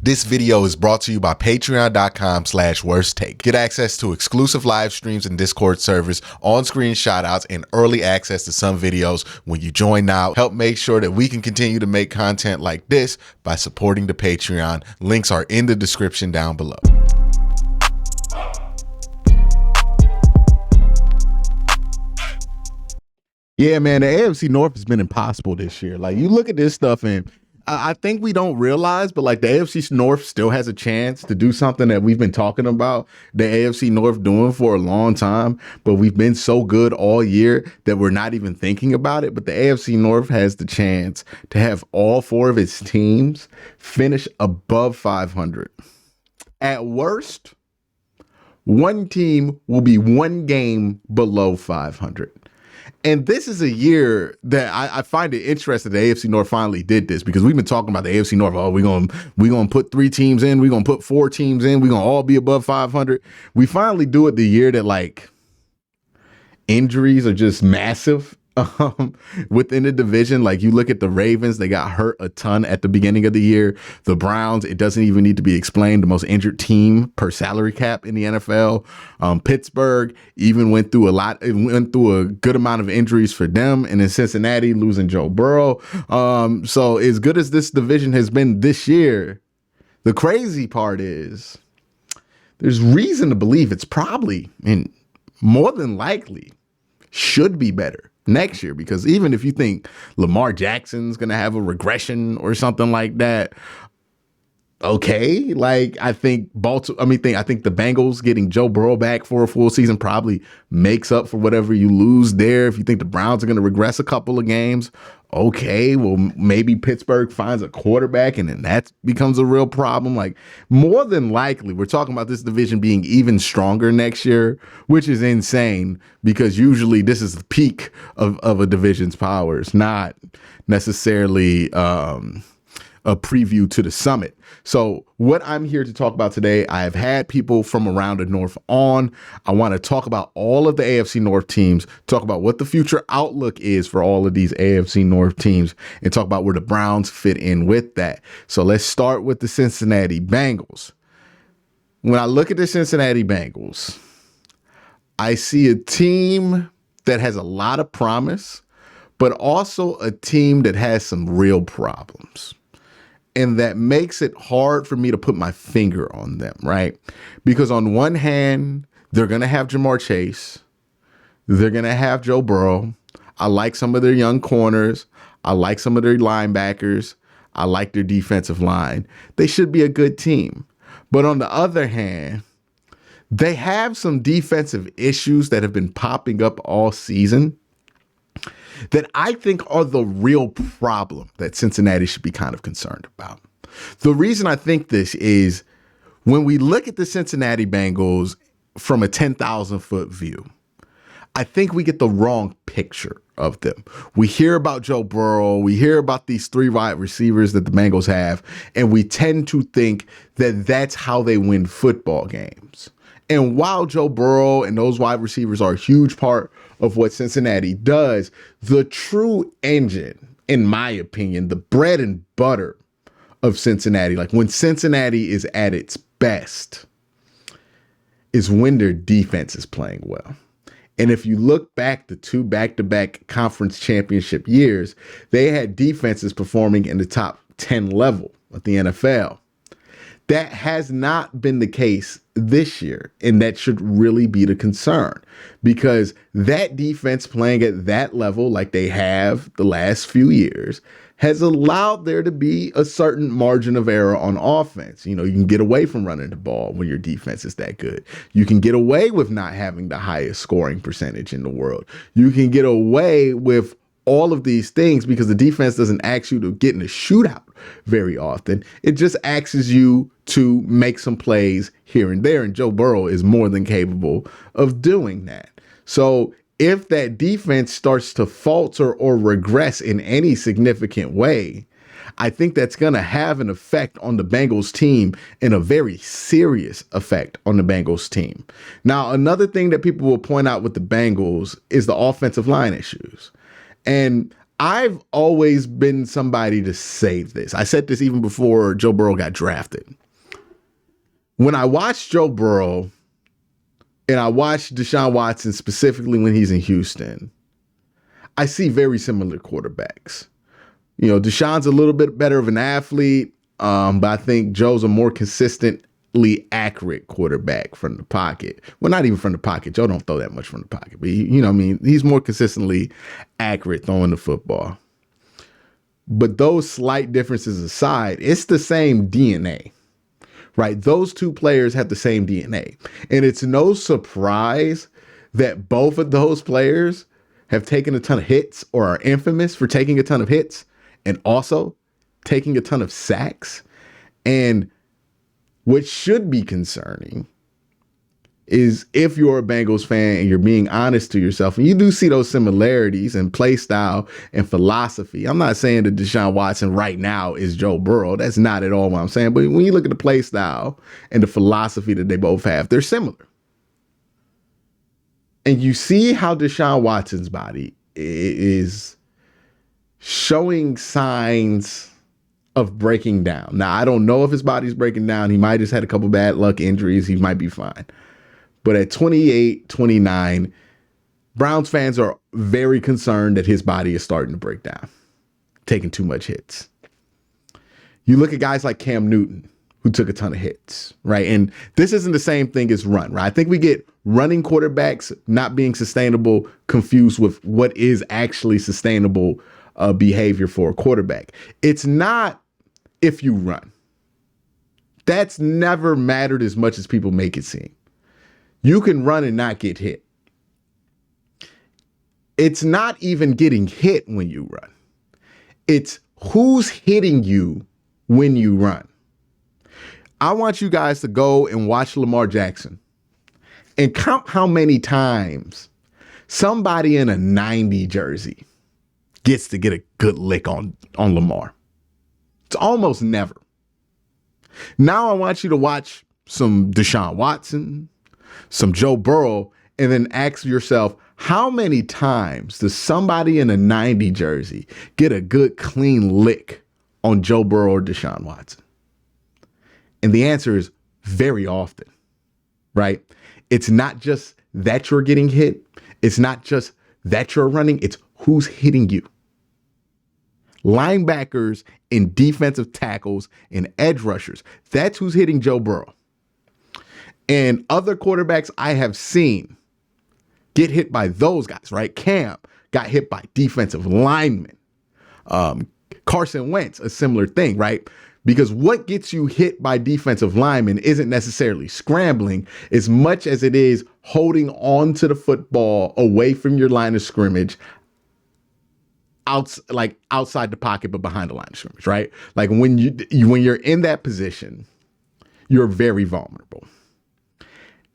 This video is brought to you by patreon.com/worsttake. Get access to exclusive live streams and Discord servers, on-screen shoutouts, and early access to some videos when you join now. Help make sure that we can continue to make content like this by supporting the Patreon. Links are in the description down below. Yeah, man, the AFC North has been impossible this year. Like, you look at this stuff and I think we don't realize, but like the AFC North still has a chance to do something that we've been talking about the AFC North doing for a long time, but we've been so good all year that we're not even thinking about it. But the AFC North has the chance to have all four of its teams finish above 500. At worst, one team will be one game below 500. And this is a year that I find it interesting the AFC North finally did this, because we've been talking about the AFC North. Oh, we're gonna put 3 teams in. We're going to put 4 teams in. We're going to all be above 500. We finally do it the year that, like, injuries are just massive within the division. Like, you look at the Ravens, they got hurt a ton at the beginning of the year. The Browns, it doesn't even need to be explained, the most injured team per salary cap in the NFL. Pittsburgh even went through a good amount of injuries for them. And in Cincinnati, losing Joe Burrow. So as good as this division has been this year, the crazy part is there's reason to believe it's probably, and more than likely, should be better next year, because even if you think Lamar Jackson's going to have a regression or something like that, okay, like I think I think the Bengals getting Joe Burrow back for a full season probably makes up for whatever you lose there. If you think the Browns are going to regress a couple of games, okay, well, maybe Pittsburgh finds a quarterback and then that becomes a real problem. Like, more than likely, we're talking about this division being even stronger next year, which is insane, because usually this is the peak of a division's powers, not necessarily a preview to the summit. So what I'm here to talk about today, I have had people from around the North on. I want to talk about all of the AFC North teams, talk about what the future outlook is for all of these AFC North teams, and talk about where the Browns fit in with that. So let's start with the Cincinnati Bengals. When I look at the Cincinnati Bengals, I see a team that has a lot of promise, but also a team that has some real problems. And that makes it hard for me to put my finger on them, right? Because on one hand, they're going to have Jamar Chase. They're going to have Joe Burrow. I like some of their young corners. I like some of their linebackers. I like their defensive line. They should be a good team. But on the other hand, they have some defensive issues that have been popping up all season that I think are the real problem that Cincinnati should be kind of concerned about. The reason I think this is when we look at the Cincinnati Bengals from a 10,000-foot view, I think we get the wrong picture of them. We hear about Joe Burrow, we hear about these 3 wide receivers that the Bengals have, and we tend to think that that's how they win football games. And while Joe Burrow and those wide receivers are a huge part of what Cincinnati does, the true engine, in my opinion, the bread and butter of Cincinnati, like when Cincinnati is at its best, is when their defense is playing well. And if you look back the 2 back-to-back conference championship years, they had defenses performing in the top 10 level of the NFL. That has not been the case this year, and that should really be the concern, because that defense playing at that level like they have the last few years has allowed there to be a certain margin of error on offense. You know, you can get away from running the ball when your defense is that good. You can get away with not having the highest scoring percentage in the world. You can get away with all of these things because the defense doesn't ask you to get in a shootout very often. It just asks you to make some plays here and there, and Joe Burrow is more than capable of doing that. So if that defense starts to falter or regress in any significant way, I think that's going to have an effect on the Bengals team, and a very serious effect on the Bengals team. Now, another thing that people will point out with the Bengals is the offensive line issues. And I've always been somebody to say this. I said this even before Joe Burrow got drafted. When I watch Joe Burrow and I watch Deshaun Watson specifically when he's in Houston, I see very similar quarterbacks. You know, Deshaun's a little bit better of an athlete, but I think Joe's a more consistently accurate quarterback from the pocket. Well, not even from the pocket. Joe don't throw that much from the pocket, but he's more consistently accurate throwing the football. But those slight differences aside, it's the same DNA, right? Those two players have the same DNA. And it's no surprise that both of those players have taken a ton of hits or are infamous for taking a ton of hits and also taking a ton of sacks. And what should be concerning is if you're a Bengals fan and you're being honest to yourself, and you do see those similarities in play style and philosophy. I'm not saying that Deshaun Watson right now is Joe Burrow. That's not at all what I'm saying. But when you look at the play style and the philosophy that they both have, they're similar. And you see how Deshaun Watson's body is showing signs of breaking down. Now, I don't know if his body's breaking down. He might just had a couple bad luck injuries. He might be fine. But at 28, 29, Browns fans are very concerned that his body is starting to break down, taking too much hits. You look at guys like Cam Newton, who took a ton of hits, right? And this isn't the same thing as run, right? I think we get running quarterbacks not being sustainable confused with what is actually sustainable behavior for a quarterback. It's not if you run. That's never mattered as much as people make it seem. You can run and not get hit. It's not even getting hit when you run. It's who's hitting you when you run. I want you guys to go and watch Lamar Jackson and count how many times somebody in a 90 jersey gets to get a good lick on Lamar. It's almost never. Now I want you to watch some Deshaun Watson, some Joe Burrow, and then ask yourself, how many times does somebody in a 90 jersey get a good clean lick on Joe Burrow or Deshaun Watson? And the answer is very often, right? It's not just that you're getting hit. It's not just that you're running. It's who's hitting you. Linebackers and defensive tackles and edge rushers. That's who's hitting Joe Burrow. And other quarterbacks I have seen get hit by those guys, right? Cam got hit by defensive linemen. Carson Wentz, a similar thing, right? Because what gets you hit by defensive linemen isn't necessarily scrambling as much as it is holding on to the football away from your line of scrimmage, outside the pocket, but behind the line of scrimmage, right? Like when you're in that position, you're very vulnerable.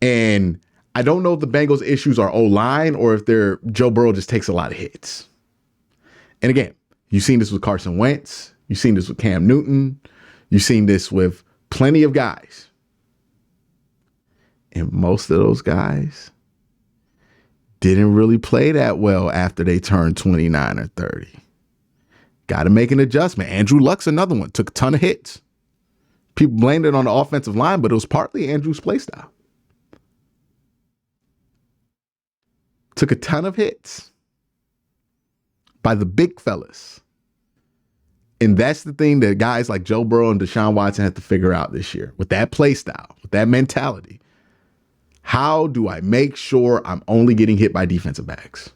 And I don't know if the Bengals' issues are O-line or if Joe Burrow just takes a lot of hits. And again, you've seen this with Carson Wentz. You've seen this with Cam Newton. You've seen this with plenty of guys. And most of those guys didn't really play that well after they turned 29 or 30. Got to make an adjustment. Andrew Luck's another one. Took a ton of hits. People blamed it on the offensive line, but it was partly Andrew's play style. Took a ton of hits by the big fellas. And that's the thing that guys like Joe Burrow and Deshaun Watson have to figure out this year with that play style, with that mentality. How do I make sure I'm only getting hit by defensive backs?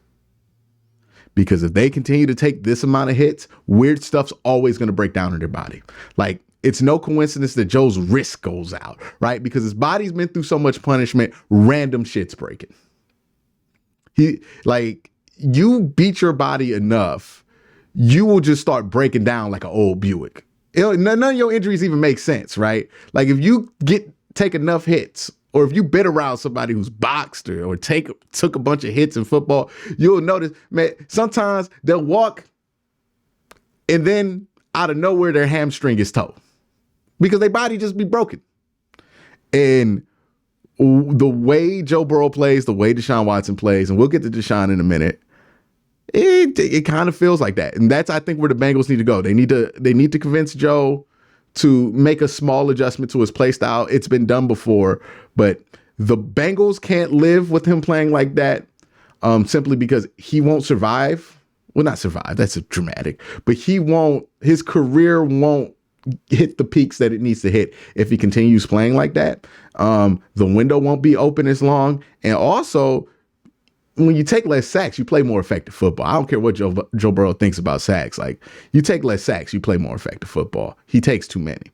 Because if they continue to take this amount of hits, weird stuff's always going to break down in their body. Like, it's no coincidence that Joe's wrist goes out, right? Because his body's been through so much punishment, random shit's breaking. You beat your body enough, you will just start breaking down like an old Buick. None of your injuries even make sense, right? Like if you take enough hits, or if you bit around somebody who's boxed or took a bunch of hits in football, you'll notice, man, sometimes they'll walk and then out of nowhere their hamstring is tore because their body just be broken. And the way Joe Burrow plays, the way Deshaun Watson plays, and we'll get to Deshaun in a minute, It kind of feels like that. And that's, I think, where the Bengals need to go. They need to convince Joe to make a small adjustment to his play style. It's been done before, but the Bengals can't live with him playing like that, simply because he won't survive. Well, not survive. That's dramatic, but his career won't hit the peaks that it needs to hit if he continues playing like that. The window won't be open as long. And also, when you take less sacks, you play more effective football. I don't care what Joe Burrow thinks about sacks. Like, you take less sacks, you play more effective football. He takes too many.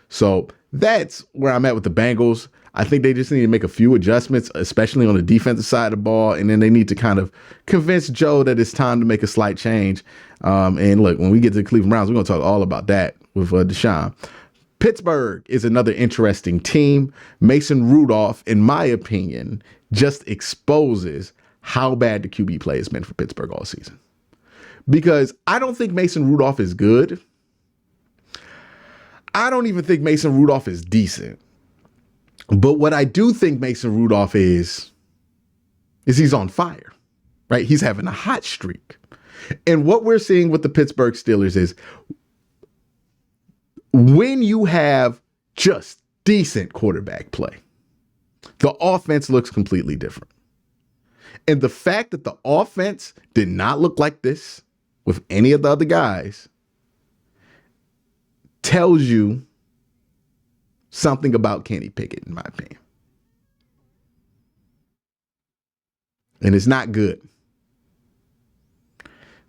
So that's where I'm at with the Bengals. I think they just need to make a few adjustments, especially on the defensive side of the ball. And then they need to kind of convince Joe that it's time to make a slight change. And look, when we get to the Cleveland Browns, we're going to talk all about that with Deshaun. Pittsburgh is another interesting team. Mason Rudolph, in my opinion, just exposes how bad the QB play has been for Pittsburgh all season. Because I don't think Mason Rudolph is good. I don't even think Mason Rudolph is decent. But what I do think Mason Rudolph is he's on fire, right? He's having a hot streak. And what we're seeing with the Pittsburgh Steelers is when you have just decent quarterback play, the offense looks completely different. And the fact that the offense did not look like this with any of the other guys tells you something about Kenny Pickett, in my opinion. And it's not good.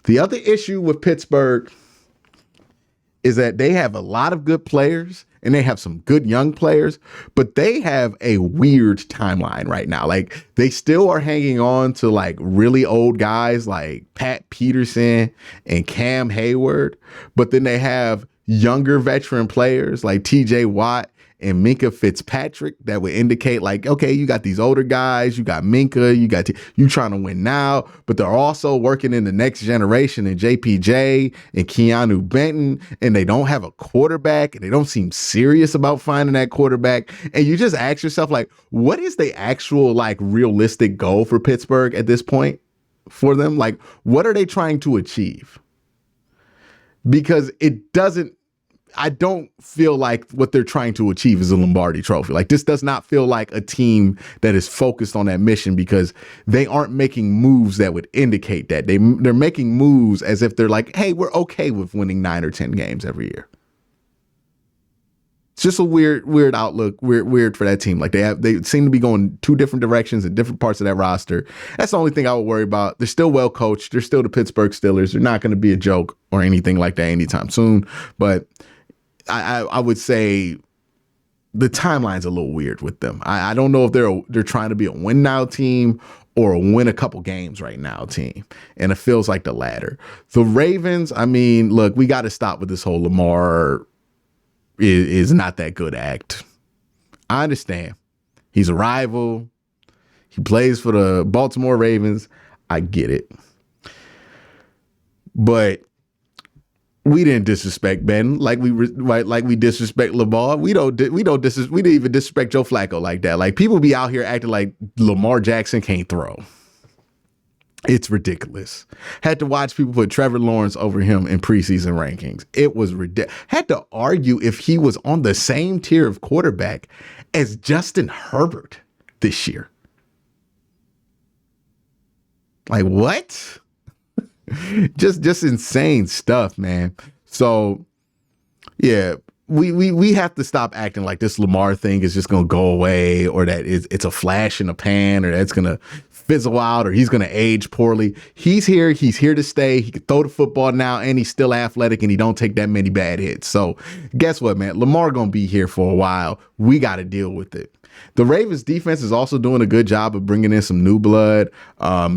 The other issue with Pittsburgh is that they have a lot of good players and they have some good young players, but they have a weird timeline right now. Like, they still are hanging on to like really old guys like Pat Peterson and Cam Hayward, but then they have younger veteran players like TJ Watt and Minka Fitzpatrick that would indicate like, okay, you got these older guys, you got Minka, you trying to win now, but they're also working in the next generation in JPJ and Keanu Benton, and they don't have a quarterback and they don't seem serious about finding that quarterback. And you just ask yourself, like, what is the actual like realistic goal for Pittsburgh at this point for them? Like, what are they trying to achieve? Because I don't feel like what they're trying to achieve is a Lombardi trophy. Like, this does not feel like a team that is focused on that mission, because they aren't making moves that would indicate that. They're making moves as if they're like, hey, we're okay with winning 9 or 10 games every year. It's just a weird outlook, weird for that team. Like, they seem to be going two different directions in different parts of that roster. That's the only thing I would worry about. They're still well coached. They're still the Pittsburgh Steelers. They're not going to be a joke or anything like that anytime soon. But I would say the timeline's a little weird with them. I don't know if they're trying to be a win now team or a win a couple games right now team. And it feels like the latter. The Ravens, I mean, look, we got to stop with this whole Lamar is not that good act. I understand. He's a rival. He plays for the Baltimore Ravens. I get it. But we didn't disrespect Ben like we disrespect Lamar. We didn't even disrespect Joe Flacco like that. Like, people be out here acting like Lamar Jackson can't throw. It's ridiculous. Had to watch people put Trevor Lawrence over him in preseason rankings. It was ridiculous. Had to argue if he was on the same tier of quarterback as Justin Herbert this year. Like, what? just insane stuff, man. So yeah, we have to stop acting like this Lamar thing is just gonna go away, or that it's a flash in the pan, or that's gonna fizzle out, or he's gonna age poorly. He's here to stay. He can throw the football now, and he's still athletic, and he don't take that many bad hits. So guess what, man? Lamar gonna be here for a while. We got to deal with it. The Ravens defense is also doing a good job of bringing in some new blood.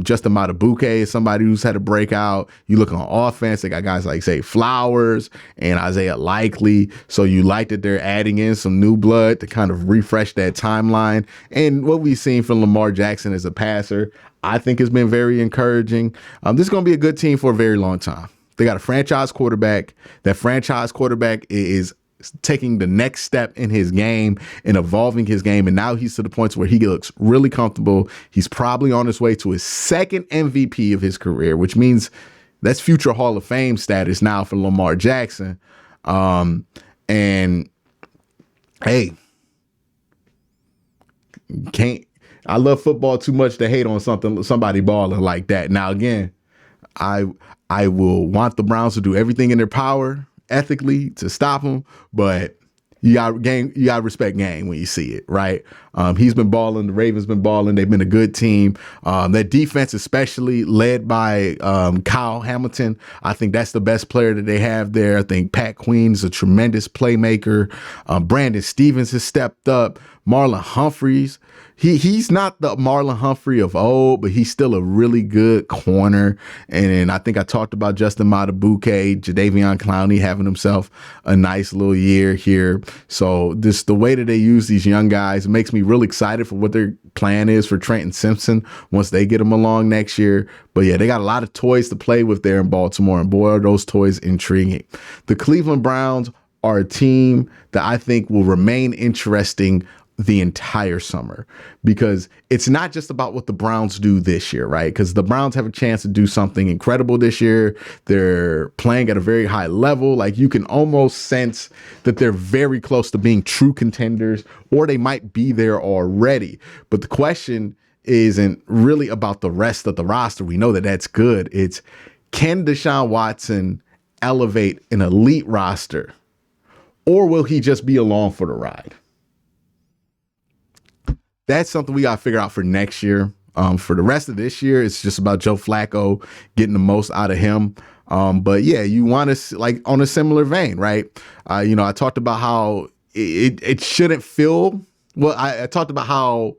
Justin Madubuike is somebody who's had a breakout. You look on offense, they got guys like, say, Flowers and Isaiah Likely. So you like that they're adding in some new blood to kind of refresh that timeline. And what we've seen from Lamar Jackson as a passer, I think has been very encouraging. This is going to be a good team for a very long time. They got a franchise quarterback. That franchise quarterback is taking the next step in his game and evolving his game. And now he's to the point where he looks really comfortable. He's probably on his way to his second MVP of his career, which means that's future Hall of Fame status now for Lamar Jackson. And hey, I love football too much to hate on somebody balling like that. Now, again, I will want the Browns to do everything in their power ethically to stop him, but you got respect game when you see it, right? He's been balling. The Ravens been balling. They've been a good team. That defense, especially led by Kyle Hamilton, I think that's the best player that they have there. I think Pat Queen's a tremendous playmaker. Brandon Stevens has stepped up. Marlon Humphreys, he's not the Marlon Humphrey of old, but he's still a really good corner. And I think I talked about Justin Matabuke, Jadeveon Clowney having himself a nice little year here. So this the way that they use these young guys makes me really excited for what their plan is for Trenton Simpson once they get him along next year. But yeah, they got a lot of toys to play with there in Baltimore, and boy, are those toys intriguing. The Cleveland Browns are a team that I think will remain interesting the entire summer, because it's not just about what the Browns do this year, right? Because the Browns have a chance to do something incredible this year. They're playing at a very high level. Like, you can almost sense that they're very close to being true contenders, or they might be there already. But the question isn't really about the rest of the roster. We know that that's good. It's, can Deshaun Watson elevate an elite roster, or will he just be along for the ride? That's something we got to figure out for next year. For the rest of this year, it's just about Joe Flacco getting the most out of him. But yeah, you want to, like, on a similar vein, right? I talked about how it shouldn't feel, well, I talked about how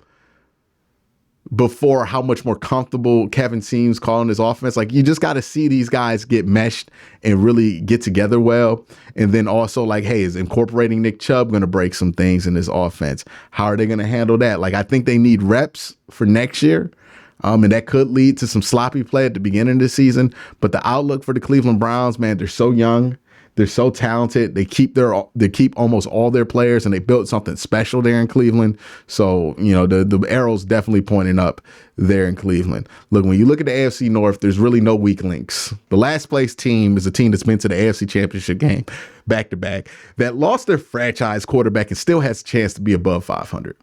before how much more comfortable Kevin seems calling his offense. Like, you just got to see these guys get meshed and really get together well. And then also, like, hey, is incorporating Nick Chubb going to break some things in this offense? How are they going to handle that? Like, I think they need reps for next year. And that could lead to some sloppy play at the beginning of the season. But the outlook for the Cleveland Browns, man, they're so young. They're so talented. They keep almost all their players, and they built something special there in Cleveland. So, the arrow's definitely pointing up there in Cleveland. Look, when you look at the AFC North, there's really no weak links. The last place team is a team that's been to the AFC Championship game back to back, that lost their franchise quarterback and still has a chance to be above 500.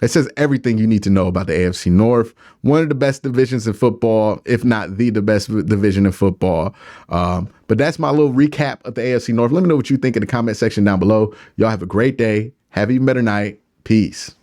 It says everything you need to know about the AFC North. One of the best divisions in football, if not the best division in football. But that's my little recap of the AFC North. Let me know what you think in the comment section down below. Y'all have a great day. Have an even better night. Peace.